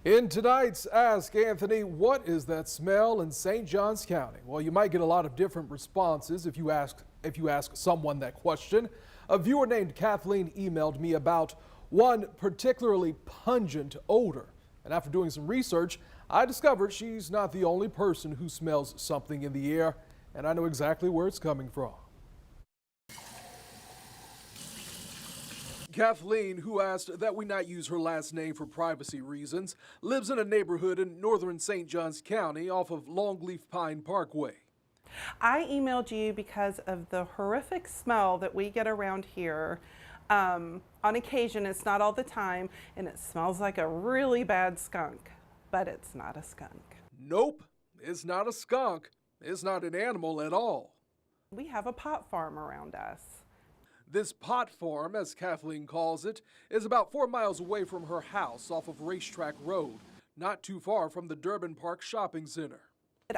In tonight's Ask Anthony, what is that smell in St. Johns County? Well, you might get a lot of different responses if you ask someone that question. A viewer named Kathleen emailed me about one particularly pungent odor. And after doing some research, I discovered she's not the only person who smells something in the air, and I know exactly where it's coming from. Kathleen, who asked that we not use her last name for privacy reasons, lives in a neighborhood in northern St. Johns County off of Longleaf Pine Parkway. I emailed you because of the horrific smell that we get around here. On occasion, it's not all the time, and it smells like a really bad skunk, but it's not a skunk. Nope, it's not a skunk. It's not an animal at all. We have a pot farm around us. This pot farm, as Kathleen calls it, is about 4 miles away from her house off of Racetrack Road, not too far from the Durbin Park Shopping Center.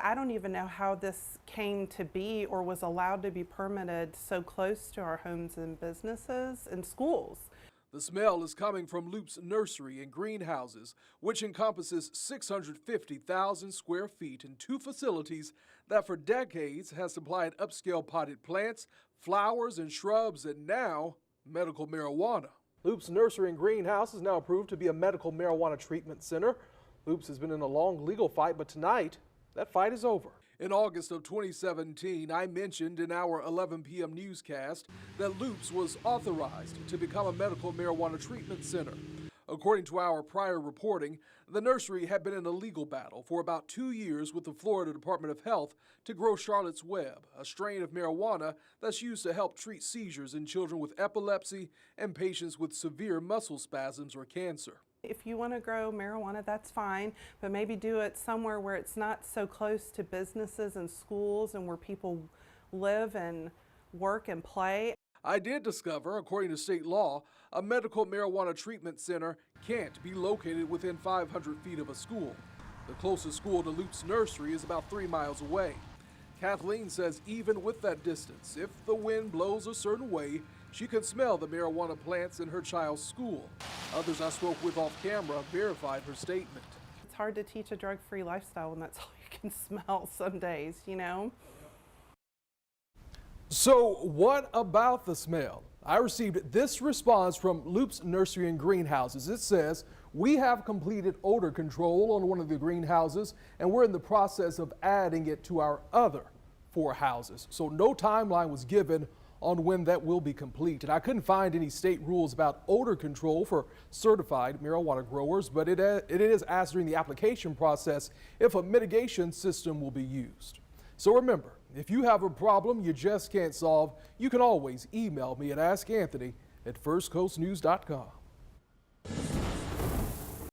I don't even know how this came to be or was allowed to be permitted so close to our homes and businesses and schools. The smell is coming from Loop's Nursery and Greenhouses, which encompasses 650,000 square feet in 2 facilities that for decades has supplied upscale potted plants, flowers and shrubs, and now medical marijuana. Loop's Nursery and Greenhouse is now approved to be a medical marijuana treatment center. Loop's has been in a long legal fight, but tonight, that fight is over. In August of 2017, I mentioned in our 11 p.m. newscast that Loop's was authorized to become a medical marijuana treatment center. According to our prior reporting, the nursery had been in a legal battle for about 2 years with the Florida Department of Health to grow Charlotte's Web, a strain of marijuana that's used to help treat seizures in children with epilepsy and patients with severe muscle spasms or cancer. If you want to grow marijuana, that's fine, but maybe do it somewhere where it's not so close to businesses and schools and where people live and work and play. I did discover, according to state law, a medical marijuana treatment center can't be located within 500 feet of a school. The closest school to Loop's Nursery is about 3 miles away. Kathleen says even with that distance, if the wind blows a certain way, she can smell the marijuana plants in her child's school. Others I spoke with off camera verified her statement. It's hard to teach a drug-free lifestyle when that's all you can smell some days, you know? So what about the smell? I received this response from Loop's Nursery and Greenhouses. It says, we have completed odor control on one of the greenhouses and we're in the process of adding it to our other 4 houses. So no timeline was given on when that will be complete. And I couldn't find any state rules about odor control for certified marijuana growers, but it is asked during the application process if a mitigation system will be used. So remember, if you have a problem you just can't solve, you can always email me at askanthony@firstcoastnews.com.